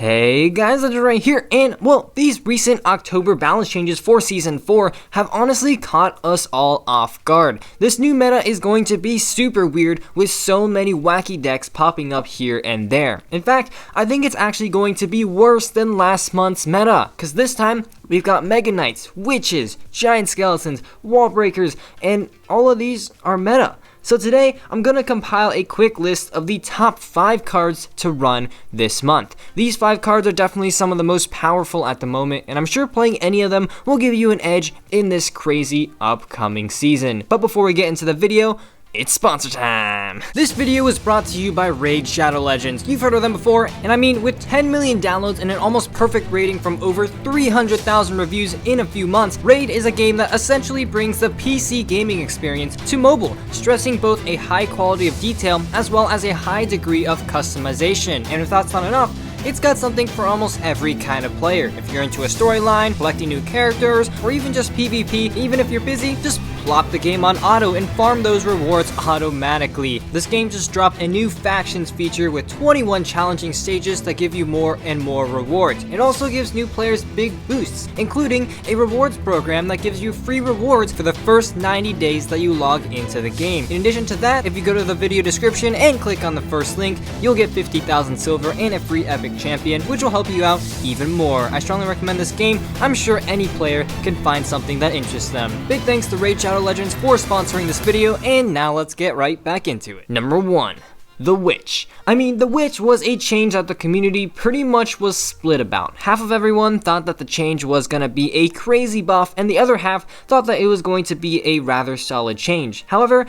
Hey guys, Legendaray here, and well, these recent October balance changes for Season 4 have honestly caught us all off guard. This new meta is going to be super weird with so many wacky decks popping up here and there. In fact, I think it's actually going to be worse than last month's meta, because this time we've got Mega Knights, Witches, Giant Skeletons, Wall Breakers, and all of these are meta. So today, I'm going to compile a quick list of the top 5 cards to run this month. These 5 cards are definitely some of the most powerful at the moment, and I'm sure playing any of them will give you an edge in this crazy upcoming season. But before we get into the video, it's sponsor time! This video was brought to you by Raid Shadow Legends. You've heard of them before, and I mean, with 10 million downloads and an almost perfect rating from over 300,000 reviews in a few months, Raid is a game that essentially brings the PC gaming experience to mobile, stressing both a high quality of detail as well as a high degree of customization. And if that's not enough, it's got something for almost every kind of player. If you're into a storyline, collecting new characters, or even just PvP, even if you're busy, just plop the game on auto and farm those rewards automatically. This game just dropped a new factions feature with 21 challenging stages that give you more and more rewards. It also gives new players big boosts, including a rewards program that gives you free rewards for the first 90 days that you log into the game. In addition to that, if you go to the video description and click on the first link, you'll get 50,000 silver and a free epic champion, which will help you out even more. I strongly recommend this game. I'm sure any player can find something that interests them. Big thanks to Raid Shadow Legends for sponsoring this video, and now let's get right back into it. Number 1. The Witch. I mean, the Witch was a change that the community pretty much was split about. Half of everyone thought that the change was gonna be a crazy buff, and the other half thought that it was going to be a rather solid change. However,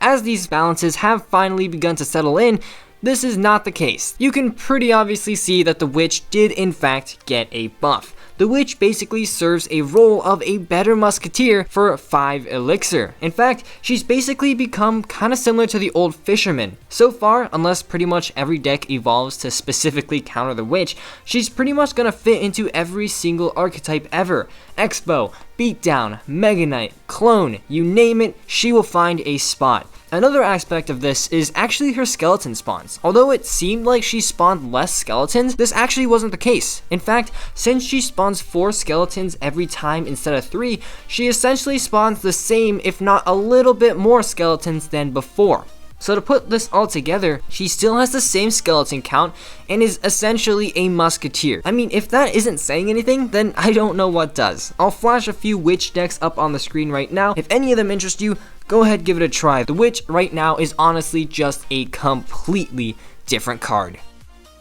as these balances have finally begun to settle in, this is not the case. You can pretty obviously see that the Witch did in fact get a buff. The Witch basically serves a role of a better musketeer for 5 elixir. In fact, she's basically become kinda similar to the old Fisherman. So far, unless pretty much every deck evolves to specifically counter the Witch, she's pretty much gonna fit into every single archetype ever. Expo, Beatdown, Mega Knight, Clone, you name it, she will find a spot. Another aspect of this is actually her skeleton spawns. Although it seemed like she spawned less skeletons, this actually wasn't the case. In fact, since she spawns 4 skeletons every time instead of 3, she essentially spawns the same, if not a little bit more skeletons than before. So to put this all together, she still has the same skeleton count and is essentially a musketeer. I mean, if that isn't saying anything, then I don't know what does. I'll flash a few Witch decks up on the screen right now. If any of them interest you, go ahead, give it a try. The Witch right now is honestly just a completely different card.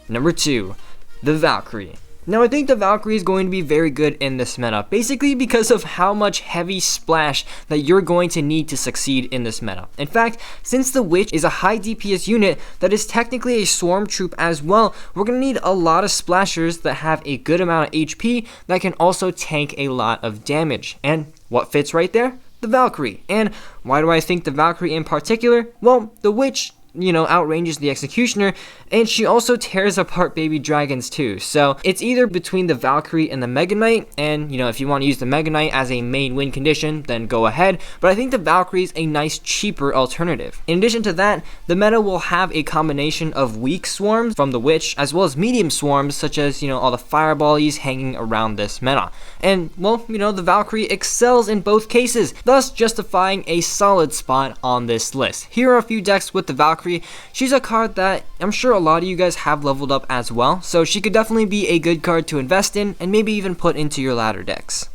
Number 2, the Valkyrie. Now I think the Valkyrie is going to be very good in this meta, basically because of how much heavy splash that you're going to need to succeed in this meta. In fact, since the Witch is a high DPS unit that is technically a swarm troop as well, we're going to need a lot of splashers that have a good amount of HP that can also tank a lot of damage. And what fits right there? The Valkyrie. And why do I think the Valkyrie in particular? Well, the Witch, outranges the Executioner, and she also tears apart baby dragons too. So it's either between the Valkyrie and the Mega Knight, and if you want to use the Mega Knight as a main win condition, then go ahead, but I think the Valkyrie is a nice cheaper alternative. In addition to that, the meta will have a combination of weak swarms from the Witch as well as medium swarms, such as all the fireballies hanging around this meta. And well, the Valkyrie excels in both cases, thus justifying a solid spot on this list. Here are a few decks with the Valkyrie. She's a card that I'm sure a lot of you guys have leveled up as well, so she could definitely be a good card to invest in and maybe even put into your ladder decks.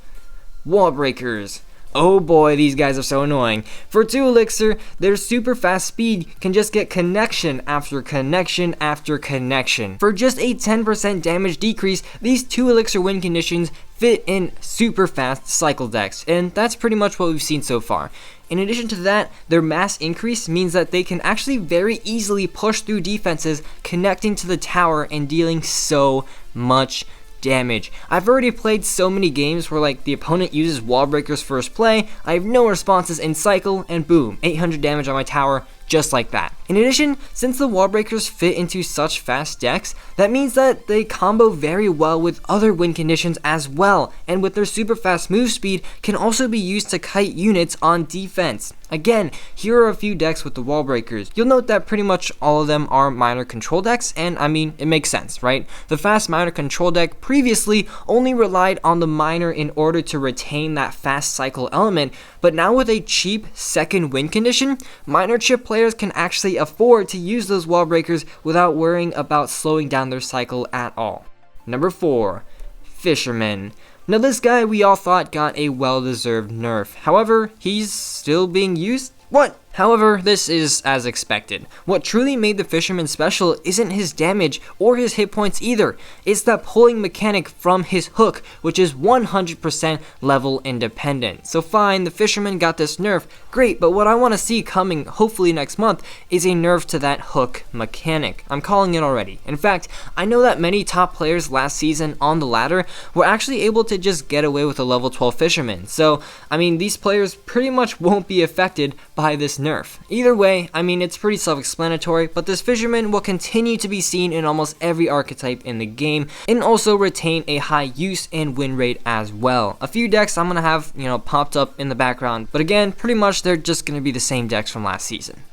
Wall Breakers. Oh boy, these guys are so annoying. For 2 elixir, their super fast speed can just get connection after connection after connection. For just a 10% damage decrease, these 2 elixir win conditions fit in super fast cycle decks, and that's pretty much what we've seen so far. In addition to that, their mass increase means that they can actually very easily push through defenses, connecting to the tower and dealing so much damage. I've already played so many games where the opponent uses wall breakers first play, I have no responses in cycle, and boom, 800 damage on my tower, just like that. In addition, since the wall breakers fit into such fast decks, that means that they combo very well with other win conditions as well, and with their super fast move speed can also be used to kite units on defense. Again, here are a few decks with the wall breakers. You'll note that pretty much all of them are minor control decks, and I mean, it makes sense, right? The fast minor control deck previously only relied on the minor in order to retain that fast cycle element, but now with a cheap second win condition, minor chip players can actually afford to use those wall breakers without worrying about slowing down their cycle at all. Number 4, Fisherman. Now this guy we all thought got a well-deserved nerf. However, he's still being used? What? However, this is as expected. What truly made the Fisherman special isn't his damage or his hit points either. It's that pulling mechanic from his hook, which is 100% level independent. So fine, the Fisherman got this nerf, great, but what I want to see coming hopefully next month is a nerf to that hook mechanic. I'm calling it already. In fact, I know that many top players last season on the ladder were actually able to just get away with a level 12 Fisherman. So, I mean, these players pretty much won't be affected by this nerf. Either way, I mean, it's pretty self-explanatory, but this Fisherman will continue to be seen in almost every archetype in the game and also retain a high use and win rate as well. A few decks I'm gonna have, popped up in the background, but again, pretty much they're just gonna be the same decks from last season.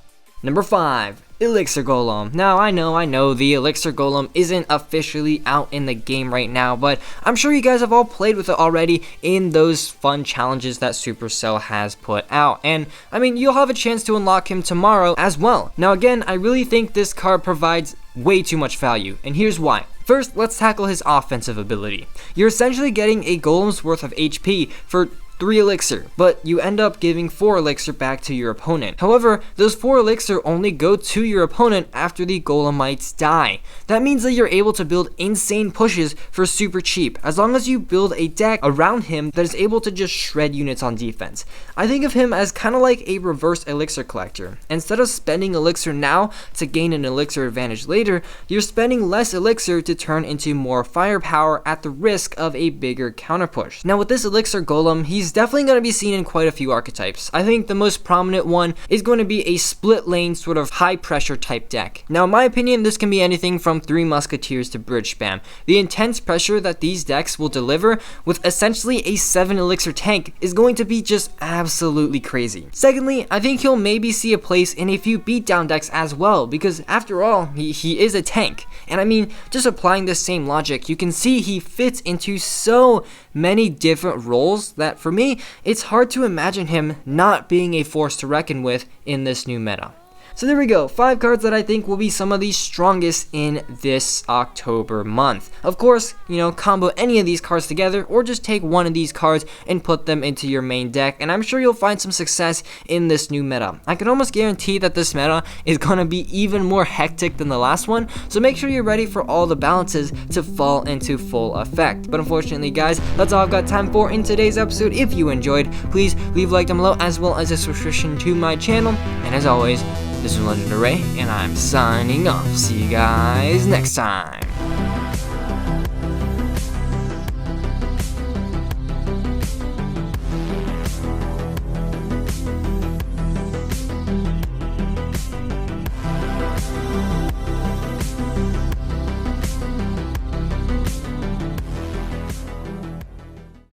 Number 5, Elixir Golem. Now, I know the Elixir Golem isn't officially out in the game right now, but I'm sure you guys have all played with it already in those fun challenges that Supercell has put out. And, I mean, you'll have a chance to unlock him tomorrow as well. Now, again, I really think this card provides way too much value, and here's why. First, let's tackle his offensive ability. You're essentially getting a Golem's worth of HP for 3 elixir, but you end up giving 4 elixir back to your opponent. However, those 4 elixir only go to your opponent after the golemites die. That means that you're able to build insane pushes for super cheap, as long as you build a deck around him that is able to just shred units on defense. I think of him as kind of like a reverse elixir collector. Instead of spending elixir now to gain an elixir advantage later, you're spending less elixir to turn into more firepower at the risk of a bigger counter push. Now with this Elixir Golem, he's definitely going to be seen in quite a few archetypes. I think the most prominent one is going to be a split lane sort of high pressure type deck. Now in my opinion, this can be anything from 3 musketeers to bridge spam. The intense pressure that these decks will deliver with essentially a 7 elixir tank is going to be just absolutely crazy. Secondly, I think he'll maybe see a place in a few beatdown decks as well, because after all, he is a tank. And I mean, just applying this same logic, you can see he fits into so many different roles that for me, it's hard to imagine him not being a force to reckon with in this new meta. So there we go, 5 cards that I think will be some of the strongest in this October month. Of course, combo any of these cards together or just take one of these cards and put them into your main deck, and I'm sure you'll find some success in this new meta. I can almost guarantee that this meta is gonna be even more hectic than the last one, so make sure you're ready for all the balances to fall into full effect. But unfortunately guys, that's all I've got time for in today's episode. If you enjoyed, please leave a like down below as well as a subscription to my channel, and as always, this is Legendaray, and I'm signing off. See you guys next time.